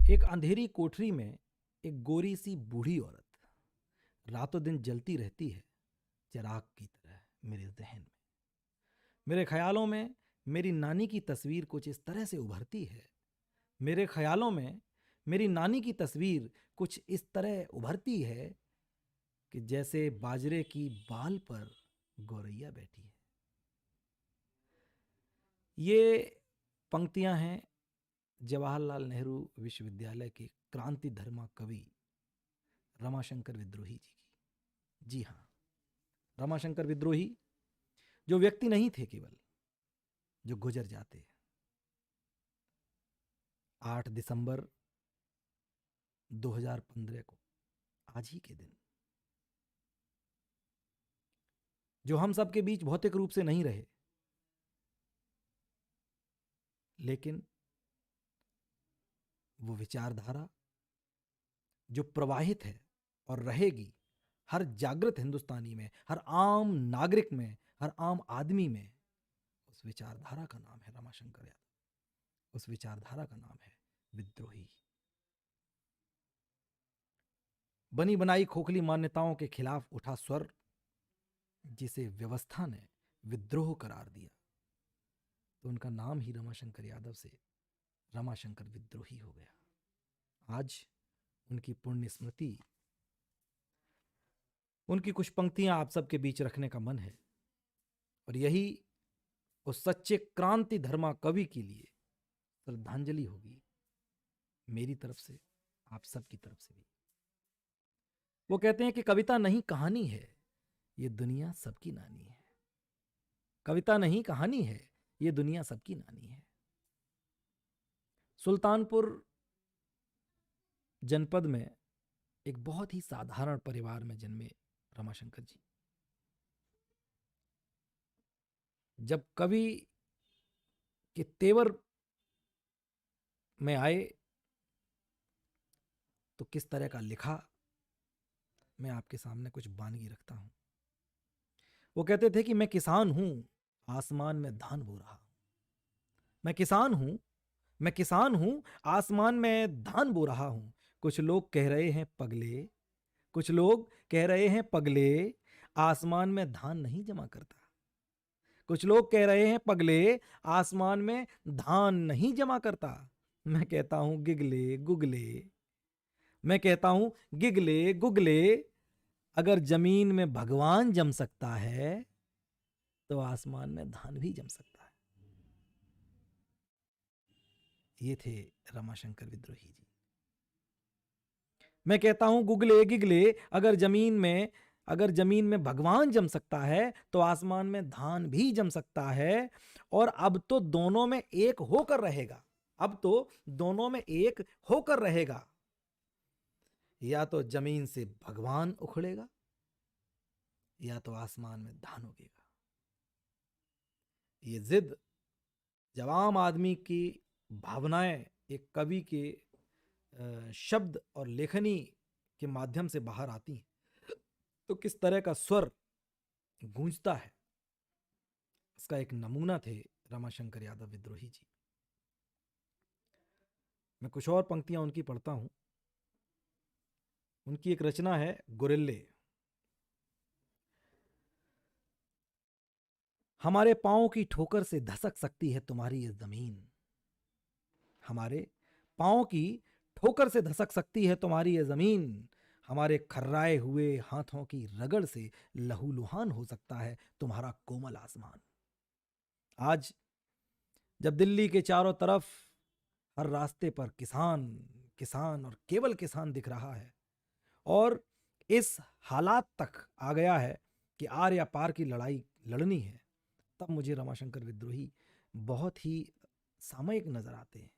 एक अंधेरी कोठरी में एक गोरी सी बूढ़ी औरत रातों दिन जलती रहती है, चिराग की तरह मेरे जहन में। मेरे ख्यालों में मेरी नानी की तस्वीर कुछ इस तरह से उभरती है। मेरे ख्यालों में मेरी नानी की तस्वीर कुछ इस तरह उभरती है कि जैसे बाजरे की बाल पर गौरैया बैठी है। ये पंक्तियां हैं जवाहरलाल नेहरू विश्वविद्यालय के क्रांति धर्मा कवि रमाशंकर विद्रोही जी की। जी हाँ, रमाशंकर विद्रोही जो व्यक्ति नहीं थे केवल, जो गुजर जाते। 8 दिसंबर 2015 को, आज ही के दिन, जो हम सबके बीच भौतिक रूप से नहीं रहे, लेकिन वो विचारधारा जो प्रवाहित है और रहेगी हर जागृत हिंदुस्तानी में, हर आम नागरिक में, हर आम आदमी में, उस विचारधारा का नाम है रमाशंकर यादव। उस विचारधारा का नाम है विद्रोही। बनी बनाई खोखली मान्यताओं के खिलाफ उठा स्वर, जिसे व्यवस्था ने विद्रोह करार दिया, तो उनका नाम ही रमाशंकर यादव से रमाशंकर विद्रोही हो गया। आज उनकी पुण्य स्मृति, उनकी कुछ पंक्तियां आप सबके बीच रखने का मन है, और यही उस सच्चे क्रांति धर्मा कवि के लिए श्रद्धांजलि होगी, मेरी तरफ से, आप सबकी तरफ से भी। वो कहते हैं कि कविता नहीं कहानी है, ये दुनिया सबकी नानी है। कविता नहीं कहानी है, ये दुनिया सबकी नानी है। सुल्तानपुर जनपद में एक बहुत ही साधारण परिवार में जन्मे रमाशंकर जी। जब कवि के तेवर में आए तो किस तरह का लिखा, मैं आपके सामने कुछ बानगी रखता हूं। वो कहते थे कि मैं किसान हूं, आसमान में धान बो रहा हूं। मैं किसान हूं, मैं किसान हूं, आसमान में धान बो रहा हूं। कुछ लोग कह रहे हैं पगले, कुछ लोग कह रहे हैं पगले, आसमान में धान नहीं जमा करता। कुछ लोग कह रहे हैं पगले, आसमान में धान नहीं जमा करता। मैं कहता हूं गिगले गुगले, मैं कहता हूं गिगले गुगले, अगर जमीन में भगवान जम सकता है तो आसमान में धान भी जम सकता है। ये थे रमाशंकर विद्रोही जी। मैं कहता हूं गुगले गिगले, अगर जमीन में भगवान जम सकता है तो आसमान में धान भी जम सकता है। और अब तो दोनों में एक होकर रहेगा, अब तो दोनों में एक होकर रहेगा। या तो जमीन से भगवान उखड़ेगा, या तो आसमान में धान उगेगा। ये जिद जब आम आदमी की भावनाएं एक कवि के शब्द और लेखनी के माध्यम से बाहर आती हैं, तो किस तरह का स्वर गूंजता है, इसका एक नमूना थे रमाशंकर यादव विद्रोही जी। मैं कुछ और पंक्तियां उनकी पढ़ता हूं। उनकी एक रचना है गुरिल्ले। हमारे पांव की ठोकर से धसक सकती है तुम्हारी ये जमीन, हमारे पांव की ठोकर से धसक सकती है तुम्हारी ये जमीन, हमारे खर्राए हुए हाथों की रगड़ से लहूलुहान हो सकता है तुम्हारा कोमल आसमान। आज जब दिल्ली के चारों तरफ हर रास्ते पर किसान किसान और केवल किसान दिख रहा है, और इस हालात तक आ गया है कि आर या पार की लड़ाई लड़नी है, तब मुझे रमाशंकर विद्रोही बहुत ही सामयिक नजर आते हैं।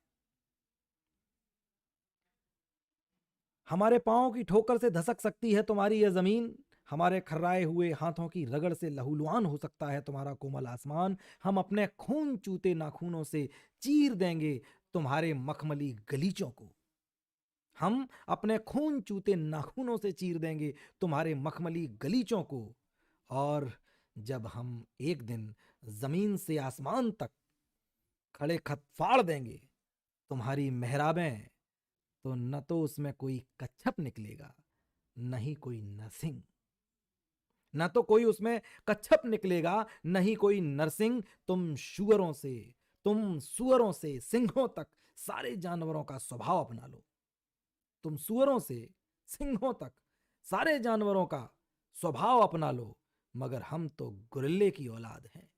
हमारे पांव की ठोकर से धसक सकती है तुम्हारी यह जमीन, हमारे खर्राए हुए हाथों की रगड़ से लहूलुहान हो सकता है तुम्हारा कोमल आसमान। हम अपने खून चूते नाखूनों से चीर देंगे तुम्हारे मखमली गलीचों को, हम अपने खून चूते नाखूनों से चीर देंगे तुम्हारे मखमली गलीचों को। और जब हम एक दिन जमीन से आसमान तक खड़े खत फाड़ देंगे तुम्हारी मेहराबें, तो न तो उसमें कोई कच्छप निकलेगा, न ही कोई नरसिंह। न तो कोई उसमें कच्छप निकलेगा, न ही कोई नरसिंह। तुम सुअरों से सिंहों तक सारे जानवरों का स्वभाव अपना लो। तुम सुअरों से सिंहों तक सारे जानवरों का स्वभाव अपना लो, मगर हम तो गुरिल्ले की औलाद हैं।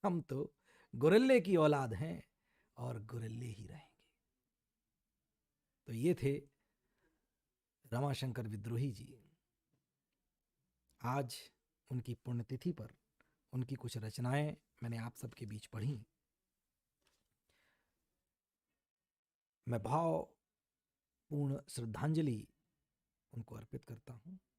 हम तो गुरिल्ले की औलाद हैं और गुरिल्ले ही रहेंगे। तो ये थे रमाशंकर विद्रोही जी। आज उनकी पुण्यतिथि पर उनकी कुछ रचनाएं मैंने आप सबके बीच पढ़ी। मैं भावपूर्ण श्रद्धांजलि उनको अर्पित करता हूं।